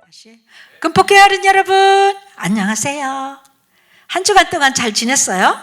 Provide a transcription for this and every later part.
다시. 금폭교회 어린 여러분, 안녕하세요. 한 주간 동안 잘 지냈어요?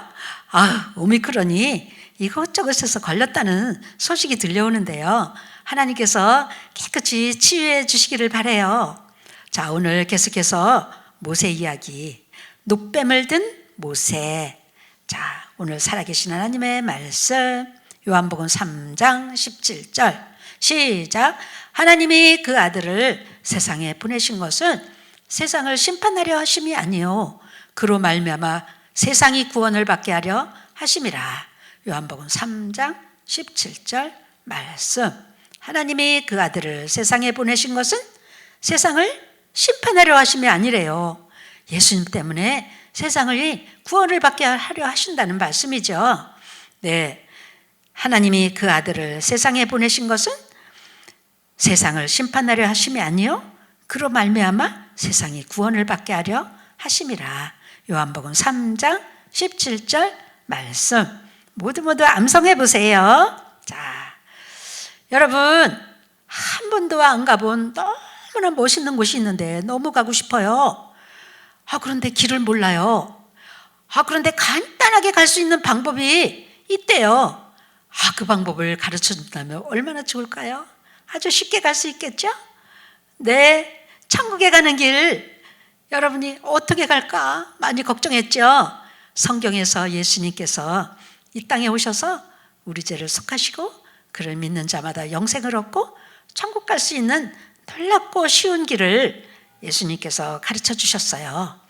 오미크론이 이것저것에서 걸렸다는 소식이 들려오는데요. 하나님께서 깨끗이 치유해 주시기를 바라요. 자, 오늘 계속해서 모세 이야기, 놋뱀을 든 모세. 자, 오늘 살아계신 하나님의 말씀, 요한복음 3장 17절 시작. 하나님이 그 아들을 세상에 보내신 것은 세상을 심판하려 하심이 아니요 그로 말미암아 세상이 구원을 받게 하려 하심이라. 요한복음 3장 17절 말씀. 하나님이 그 아들을 세상에 보내신 것은 세상을 심판하려 하심이 아니래요. 예수님 때문에 세상을 구원을 받게 하려 하신다는 말씀이죠. 네, 하나님이 그 아들을 세상에 보내신 것은 세상을 심판하려 하심이 아니요 그로 말미암아 세상이 구원을 받게 하려 하심이라. 요한복음 3장 17절 말씀. 모두 암송해 보세요. 자, 여러분 한 번도 안 가본 너무나 멋있는 곳이 있는데 너무 가고 싶어요. 그런데 길을 몰라요. 그런데 간단하게 갈 수 있는 방법이 있대요. 그 방법을 가르쳐 준다면 얼마나 좋을까요? 아주 쉽게 갈 수 있겠죠? 네, 천국에 가는 길 여러분이 어떻게 갈까 많이 걱정했죠? 성경에서 예수님께서 이 땅에 오셔서 우리 죄를 속하시고 그를 믿는 자마다 영생을 얻고 천국 갈 수 있는 놀랍고 쉬운 길을 예수님께서 가르쳐 주셨어요.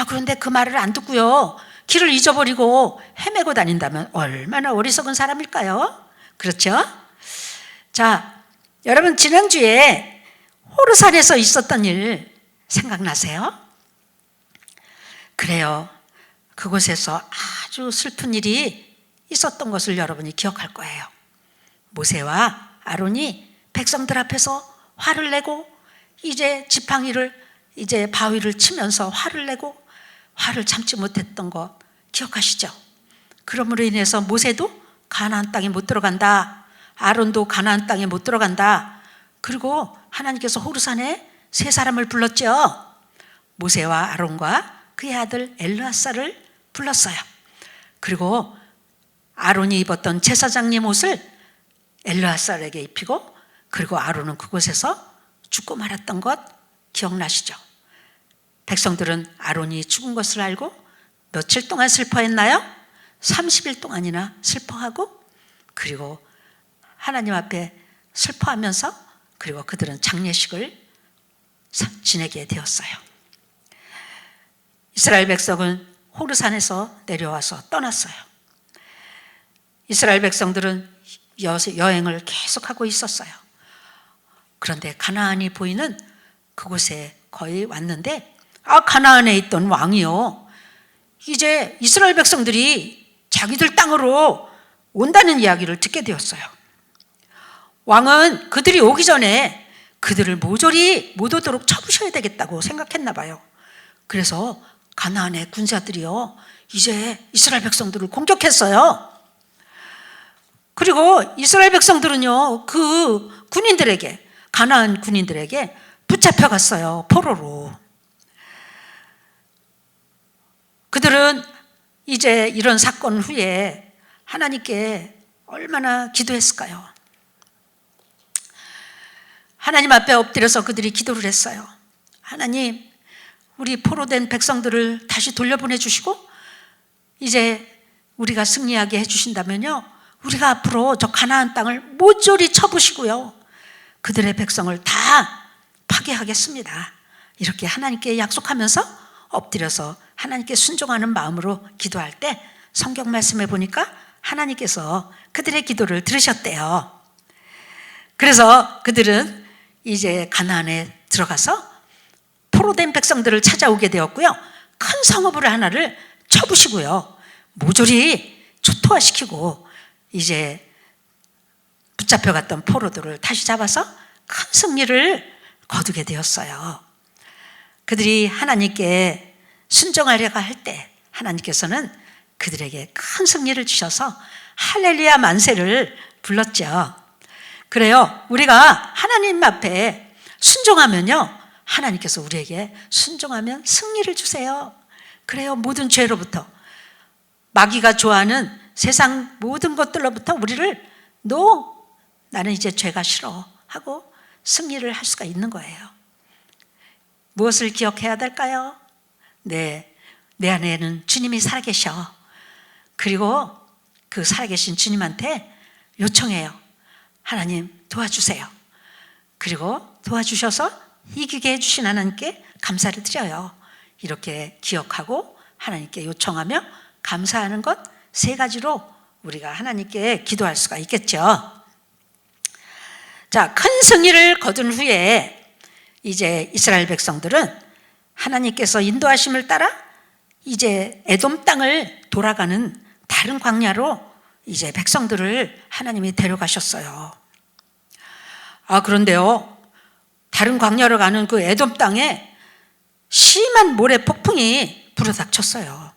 그런데 그 말을 안 듣고요, 길을 잊어버리고 헤매고 다닌다면 얼마나 어리석은 사람일까요? 그렇죠? 자, 여러분 지난주에 호르산에서 있었던 일 생각나세요? 그래요. 그곳에서 아주 슬픈 일이 있었던 것을 여러분이 기억할 거예요. 모세와 아론이 백성들 앞에서 화를 내고 이제 지팡이를 이제 바위를 치면서 화를 내고 화를 참지 못했던 거 기억하시죠? 그러므로 인해서 모세도 가나안 땅에 못 들어간다. 아론도 가나안 땅에 못 들어간다. 그리고 하나님께서 호르산에 세 사람을 불렀죠. 모세와 아론과 그의 아들 엘르아사를 불렀어요. 그리고 아론이 입었던 제사장님 옷을 엘르아사에게 입히고, 그리고 아론은 그곳에서 죽고 말았던 것 기억나시죠? 백성들은 아론이 죽은 것을 알고 며칠 동안 슬퍼했나요? 30일 동안이나 슬퍼하고, 그리고 하나님 앞에 슬퍼하면서, 그리고 그들은 장례식을 지내게 되었어요. 이스라엘 백성은 호르산에서 내려와서 떠났어요. 이스라엘 백성들은 여행을 계속하고 있었어요. 그런데 가나안이 보이는 그곳에 거의 왔는데, 가나안에 있던 왕이요, 이제 이스라엘 백성들이 자기들 땅으로 온다는 이야기를 듣게 되었어요. 왕은 그들이 오기 전에 그들을 모조리 못 오도록 쳐부셔야 되겠다고 생각했나 봐요. 그래서 가나안의 군사들이요, 이제 이스라엘 백성들을 공격했어요. 그리고 이스라엘 백성들은요, 그 군인들에게, 가나안 군인들에게 붙잡혀갔어요. 포로로. 그들은 이제 이런 사건 후에 하나님께 얼마나 기도했을까요? 하나님 앞에 엎드려서 그들이 기도를 했어요. 하나님, 우리 포로된 백성들을 다시 돌려보내 주시고 이제 우리가 승리하게 해주신다면요, 우리가 앞으로 저 가나안 땅을 모조리 쳐부시고요, 그들의 백성을 다 파괴하겠습니다. 이렇게 하나님께 약속하면서 엎드려서 하나님께 순종하는 마음으로 기도할 때 성경 말씀에 보니까 하나님께서 그들의 기도를 들으셨대요. 그래서 그들은 이제 가나안에 들어가서 포로된 백성들을 찾아오게 되었고요, 큰 성읍을 하나를 쳐부시고요, 모조리 초토화시키고 이제 붙잡혀갔던 포로들을 다시 잡아서 큰 승리를 거두게 되었어요. 그들이 하나님께 순종하려고 할 때 하나님께서는 그들에게 큰 승리를 주셔서 할렐루야 만세를 불렀죠. 그래요, 우리가 하나님 앞에 순종하면요, 하나님께서 우리에게 순종하면 승리를 주세요. 그래요. 모든 죄로부터, 마귀가 좋아하는 세상 모든 것들로부터 우리를 나는 이제 죄가 싫어 하고 승리를 할 수가 있는 거예요. 무엇을 기억해야 될까요? 내 안에는 주님이 살아계셔. 그리고 그 살아계신 주님한테 요청해요. 하나님 도와주세요. 그리고 도와주셔서 이기게 해주신 하나님께 감사를 드려요. 이렇게 기억하고 하나님께 요청하며 감사하는 것 3가지로 우리가 하나님께 기도할 수가 있겠죠. 자, 큰 승리를 거둔 후에 이제 이스라엘 백성들은 하나님께서 인도하심을 따라 이제 에돔 땅을 돌아가는 다른 광야로 이제 백성들을 하나님이 데려가셨어요. 그런데요, 다른 광야로 가는 그 에돔 땅에 심한 모래 폭풍이 불어닥쳤어요.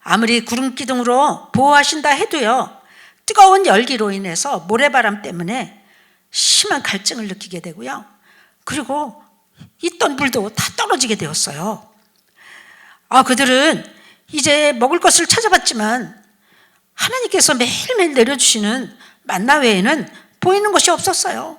아무리 구름 기둥으로 보호하신다 해도요, 뜨거운 열기로 인해서 모래바람 때문에 심한 갈증을 느끼게 되고요, 그리고 있던 물도 다 떨어지게 되었어요. 그들은 이제 먹을 것을 찾아봤지만 하나님께서 매일매일 내려주시는 만나 외에는 보이는 것이 없었어요.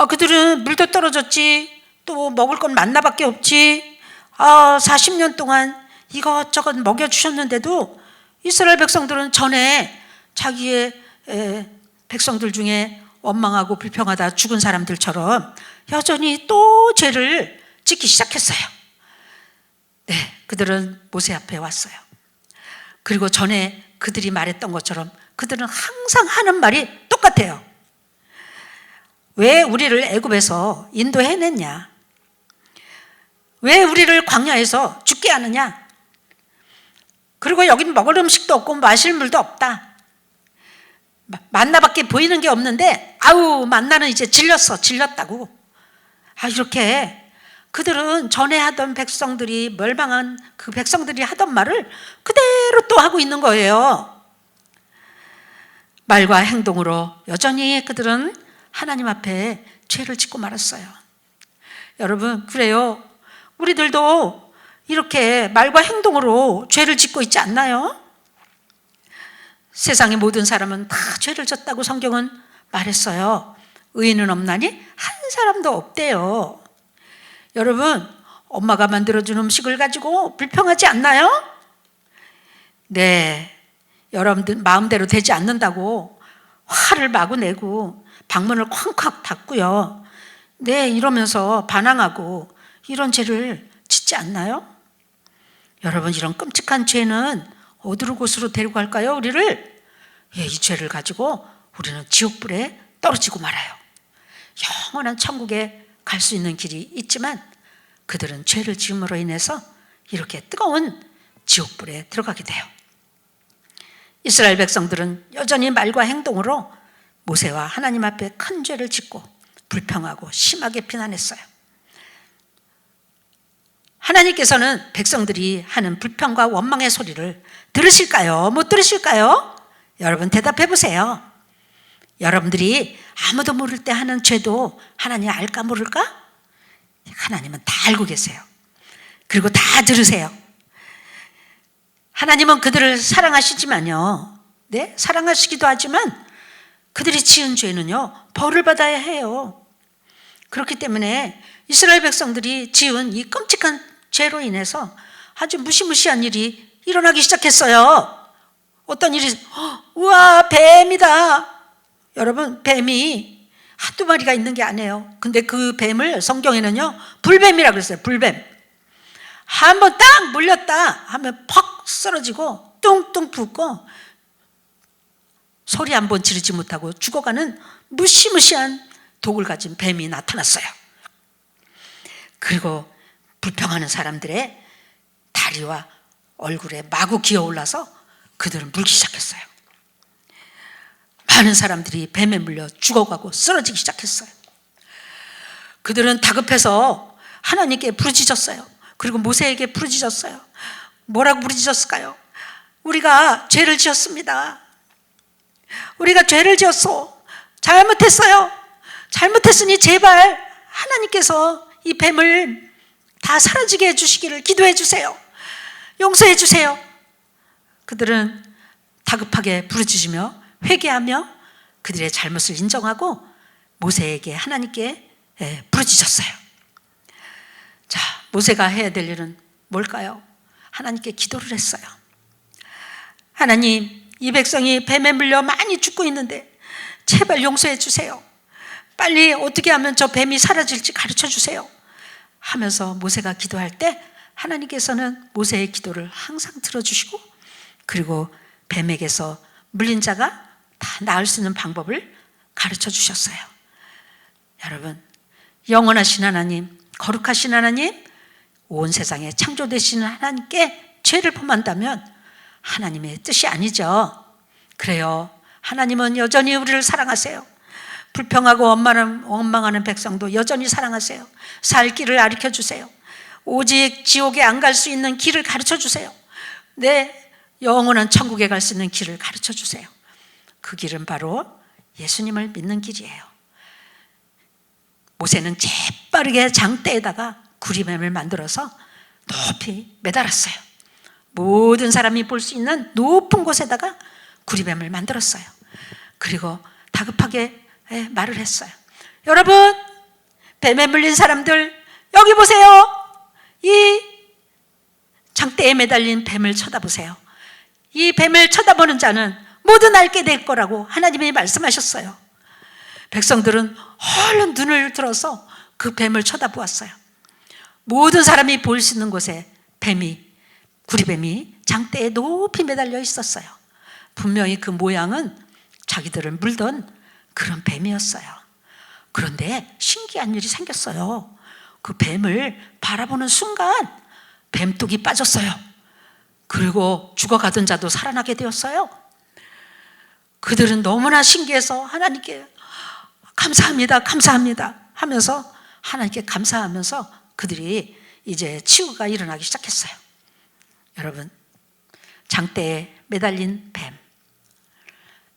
그들은 물도 떨어졌지, 또 먹을 건 만나밖에 없지, 40년 동안 이것저것 먹여주셨는데도 이스라엘 백성들은 전에 자기의 백성들 중에 원망하고 불평하다 죽은 사람들처럼 여전히 또 죄를 짓기 시작했어요. 네, 그들은 모세 앞에 왔어요. 그리고 전에 그들이 말했던 것처럼 그들은 항상 하는 말이 똑같아요. 왜 우리를 애굽에서 인도해냈냐? 왜 우리를 광야에서 죽게 하느냐? 그리고 여긴 먹을 음식도 없고 마실 물도 없다. 만나밖에 보이는 게 없는데 만나는 이제 질렸다고. 이렇게 그들은 전에 하던 백성들이, 멸망한 그 백성들이 하던 말을 그대로 또 하고 있는 거예요. 말과 행동으로 여전히 그들은 하나님 앞에 죄를 짓고 말았어요. 여러분, 그래요. 우리들도 이렇게 말과 행동으로 죄를 짓고 있지 않나요? 세상의 모든 사람은 다 죄를 졌다고 성경은 말했어요. 의인은 없나니 한 사람도 없대요. 여러분, 엄마가 만들어준 음식을 가지고 불평하지 않나요? 네, 여러분들 마음대로 되지 않는다고 화를 마구 내고 방문을 쾅쾅 닫고요, 네, 이러면서 반항하고 이런 죄를 짓지 않나요? 여러분, 이런 끔찍한 죄는 어디로 곳으로 데리고 갈까요? 우리를? 이 죄를 가지고 우리는 지옥불에 떨어지고 말아요. 영원한 천국에 갈 수 있는 길이 있지만 그들은 죄를 지음으로 인해서 이렇게 뜨거운 지옥불에 들어가게 돼요. 이스라엘 백성들은 여전히 말과 행동으로 모세와 하나님 앞에 큰 죄를 짓고 불평하고 심하게 비난했어요. 하나님께서는 백성들이 하는 불평과 원망의 소리를 들으실까요? 못 들으실까요? 여러분 대답해 보세요. 여러분들이 아무도 모를 때 하는 죄도 하나님 알까 모를까? 하나님은 다 알고 계세요. 그리고 다 들으세요. 하나님은 그들을 사랑하시지만요, 네, 사랑하시기도 하지만 그들이 지은 죄는요, 벌을 받아야 해요. 그렇기 때문에 이스라엘 백성들이 지은 이 끔찍한 죄로 인해서 아주 무시무시한 일이 일어나기 시작했어요. 어떤 일이, 우와, 뱀이다. 여러분, 뱀이 한두 마리가 있는 게 아니에요. 근데 그 뱀을 성경에는요, 불뱀이라고 그랬어요. 불뱀. 한번 딱 물렸다 하면 퍽 쓰러지고 뚱뚱 붓고 소리 한 번 지르지 못하고 죽어가는 무시무시한 독을 가진 뱀이 나타났어요. 그리고 불평하는 사람들의 다리와 얼굴에 마구 기어올라서 그들은 물기 시작했어요. 많은 사람들이 뱀에 물려 죽어가고 쓰러지기 시작했어요. 그들은 다급해서 하나님께 부르짖었어요. 그리고 모세에게 부르짖었어요. 뭐라고 부르짖었을까요? 우리가 죄를 지었습니다. 우리가 죄를 지었어. 잘못했어요. 잘못했으니 제발 하나님께서 이 뱀을 다 사라지게 해주시기를 기도해 주세요. 용서해 주세요. 그들은 다급하게 부르짖으며 회개하며 그들의 잘못을 인정하고 모세에게 하나님께 부르짖었어요. 자, 모세가 해야 될 일은 뭘까요? 하나님께 기도를 했어요. 하나님, 이 백성이 뱀에 물려 많이 죽고 있는데 제발 용서해 주세요. 빨리 어떻게 하면 저 뱀이 사라질지 가르쳐 주세요 하면서 모세가 기도할 때 하나님께서는 모세의 기도를 항상 들어주시고 그리고 뱀에게서 물린 자가 다 나을 수 있는 방법을 가르쳐 주셨어요. 여러분, 영원하신 하나님, 거룩하신 하나님, 온 세상에 창조되시는 하나님께 죄를 범한다면 하나님의 뜻이 아니죠. 그래요. 하나님은 여전히 우리를 사랑하세요. 불평하고 원망하는 백성도 여전히 사랑하세요. 살 길을 가르쳐 주세요. 오직 지옥에 안 갈 수 있는 길을 가르쳐 주세요. 내 영원한 천국에 갈 수 있는 길을 가르쳐 주세요. 그 길은 바로 예수님을 믿는 길이에요. 모세는 재빠르게 장대에다가 구리뱀을 만들어서 높이 매달았어요. 모든 사람이 볼 수 있는 높은 곳에다가 구리뱀을 만들었어요. 그리고 다급하게 말을 했어요. 여러분, 뱀에 물린 사람들 여기 보세요. 이 장대에 매달린 뱀을 쳐다보세요. 이 뱀을 쳐다보는 자는 모두 낡게 될 거라고 하나님이 말씀하셨어요. 백성들은 얼른 눈을 들어서 그 뱀을 쳐다보았어요. 모든 사람이 볼 수 있는 곳에 구리뱀이 장대에 높이 매달려 있었어요. 분명히 그 모양은 자기들을 물던 그런 뱀이었어요. 그런데 신기한 일이 생겼어요. 그 뱀을 바라보는 순간 뱀독이 빠졌어요. 그리고 죽어가던 자도 살아나게 되었어요. 그들은 너무나 신기해서 하나님께 감사합니다, 감사합니다 하면서 하나님께 감사하면서 그들이 이제 치유가 일어나기 시작했어요. 여러분, 장대에 매달린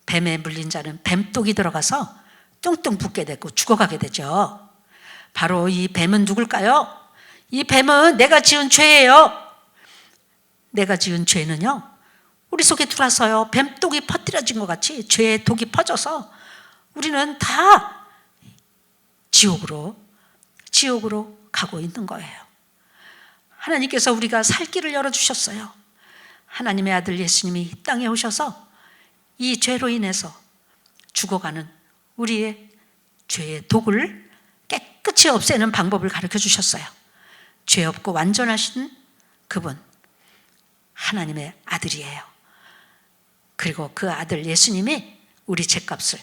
뱀에 물린 자는 뱀독이 들어가서 뚱뚱 붓게 되고 죽어가게 되죠. 바로 이 뱀은 누굴까요? 이 뱀은 내가 지은 죄예요. 내가 지은 죄는요, 우리 속에 들어와서요, 뱀독이 퍼뜨려진 것 같이 죄의 독이 퍼져서 우리는 다 지옥으로 가고 있는 거예요. 하나님께서 우리가 살 길을 열어주셨어요. 하나님의 아들 예수님이 이 땅에 오셔서 이 죄로 인해서 죽어가는 우리의 죄의 독을 깨끗이 없애는 방법을 가르쳐 주셨어요. 죄 없고 완전하신 그분, 하나님의 아들이에요. 그리고 그 아들 예수님이 우리 죄값을,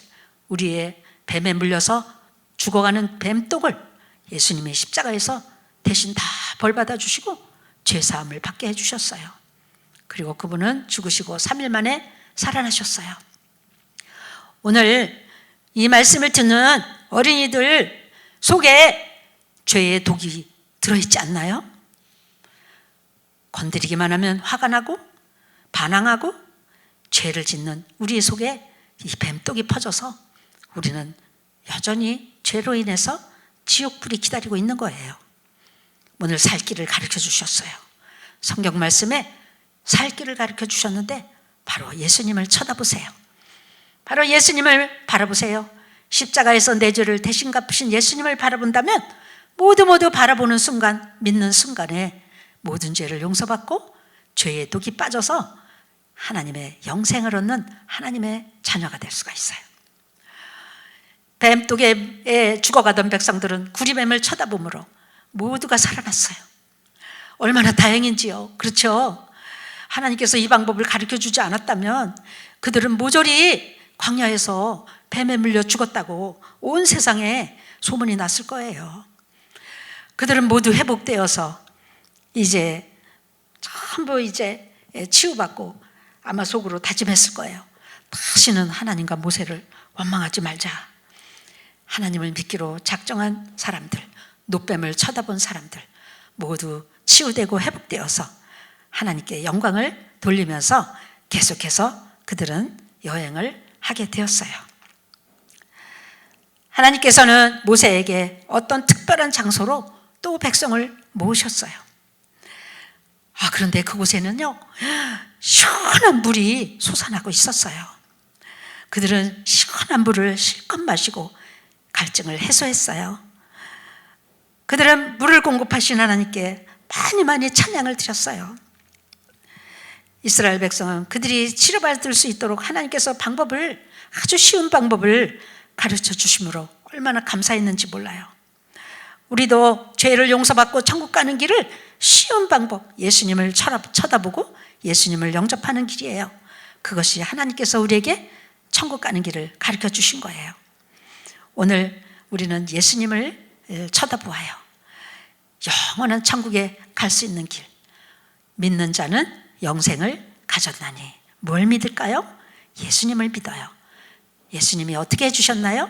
우리의 뱀에 물려서 죽어가는 뱀독을 예수님이 십자가에서 대신 다 벌받아 주시고 죄사함을 받게 해주셨어요. 그리고 그분은 죽으시고 3일 만에 살아나셨어요. 오늘 이 말씀을 듣는 어린이들 속에 죄의 독이 들어있지 않나요? 건드리기만 하면 화가 나고 반항하고 죄를 짓는 우리 속에 이 뱀독이 퍼져서 우리는 여전히 죄로 인해서 지옥불이 기다리고 있는 거예요. 오늘 살 길을 가르쳐 주셨어요. 성경 말씀에 살 길을 가르쳐 주셨는데 바로 예수님을 쳐다보세요. 바로 예수님을 바라보세요. 십자가에서 내 죄를 대신 갚으신 예수님을 바라본다면 모두 바라보는 순간, 믿는 순간에 모든 죄를 용서받고 죄의 독이 빠져서 하나님의 영생을 얻는 하나님의 자녀가 될 수가 있어요. 뱀독에 죽어가던 백성들은 구리뱀을 쳐다보므로 모두가 살아났어요. 얼마나 다행인지요. 그렇죠? 하나님께서 이 방법을 가르쳐주지 않았다면 그들은 모조리 광야에서 뱀에 물려 죽었다고 온 세상에 소문이 났을 거예요. 그들은 모두 회복되어서 이제 전부 치유받고 아마 속으로 다짐했을 거예요. 다시는 하나님과 모세를 원망하지 말자. 하나님을 믿기로 작정한 사람들, 노뱀을 쳐다본 사람들 모두 치유되고 회복되어서 하나님께 영광을 돌리면서 계속해서 그들은 여행을 하게 되었어요. 하나님께서는 모세에게 어떤 특별한 장소로 또 백성을 모으셨어요. 그런데 그곳에는요, 시원한 물이 솟아나고 있었어요. 그들은 시원한 물을 실컷 마시고 갈증을 해소했어요. 그들은 물을 공급하신 하나님께 많이 찬양을 드렸어요. 이스라엘 백성은 그들이 치료받을 수 있도록 하나님께서 아주 쉬운 방법을 가르쳐 주심으로 얼마나 감사했는지 몰라요. 우리도 죄를 용서받고 천국 가는 길을 쉬운 방법, 예수님을 쳐다보고 예수님을 영접하는 길이에요. 그것이 하나님께서 우리에게 천국 가는 길을 가르쳐 주신 거예요. 오늘 우리는 예수님을 쳐다보아요. 영원한 천국에 갈 수 있는 길, 믿는 자는 영생을 가졌나니. 뭘 믿을까요? 예수님을 믿어요. 예수님이 어떻게 해주셨나요?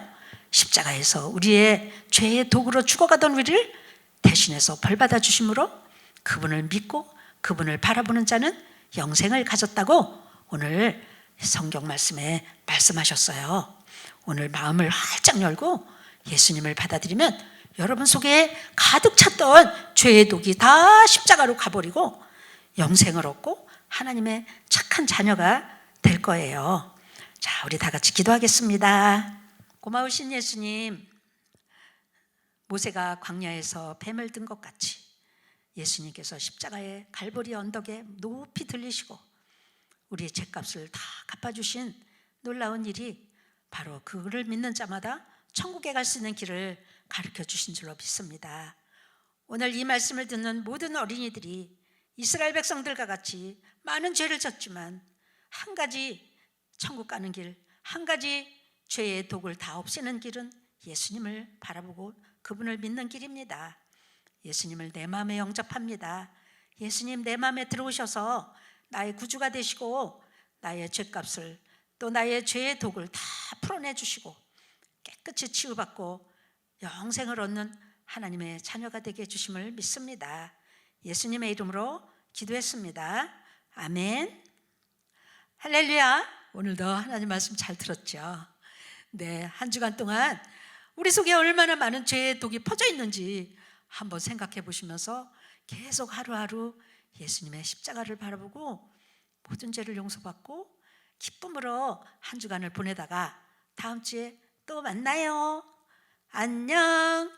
십자가에서 우리의 죄의 도구로 죽어가던 우리를 대신해서 벌받아 주심으로 그분을 믿고 그분을 바라보는 자는 영생을 가졌다고 오늘 성경 말씀에 말씀하셨어요. 오늘 마음을 활짝 열고 예수님을 받아들이면 여러분 속에 가득 찼던 죄의 독이 다 십자가로 가버리고 영생을 얻고 하나님의 착한 자녀가 될 거예요. 자, 우리 다 같이 기도하겠습니다. 고마우신 예수님, 모세가 광야에서 뱀을 든 것 같이 예수님께서 십자가의 갈보리 언덕에 높이 들리시고 우리의 죄값을 다 갚아주신 놀라운 일이 바로 그를 믿는 자마다 천국에 갈 수 있는 길을 가르쳐 주신 줄로 믿습니다. 오늘 이 말씀을 듣는 모든 어린이들이 이스라엘 백성들과 같이 많은 죄를 졌지만 한 가지 천국 가는 길, 한 가지 죄의 독을 다 없애는 길은 예수님을 바라보고 그분을 믿는 길입니다. 예수님을 내 마음에 영접합니다. 예수님 내 마음에 들어오셔서 나의 구주가 되시고 나의 죄값을 또 나의 죄의 독을 다 풀어내 주시고 깨끗이 치유받고 영생을 얻는 하나님의 자녀가 되게 해주심을 믿습니다. 예수님의 이름으로 기도했습니다. 아멘. 할렐루야. 오늘도 하나님 말씀 잘 들었죠? 네, 한 주간 동안 우리 속에 얼마나 많은 죄의 독이 퍼져 있는지 한번 생각해 보시면서 계속 하루하루 예수님의 십자가를 바라보고 모든 죄를 용서받고 기쁨으로 한 주간을 보내다가 다음 주에 또 만나요. 안녕.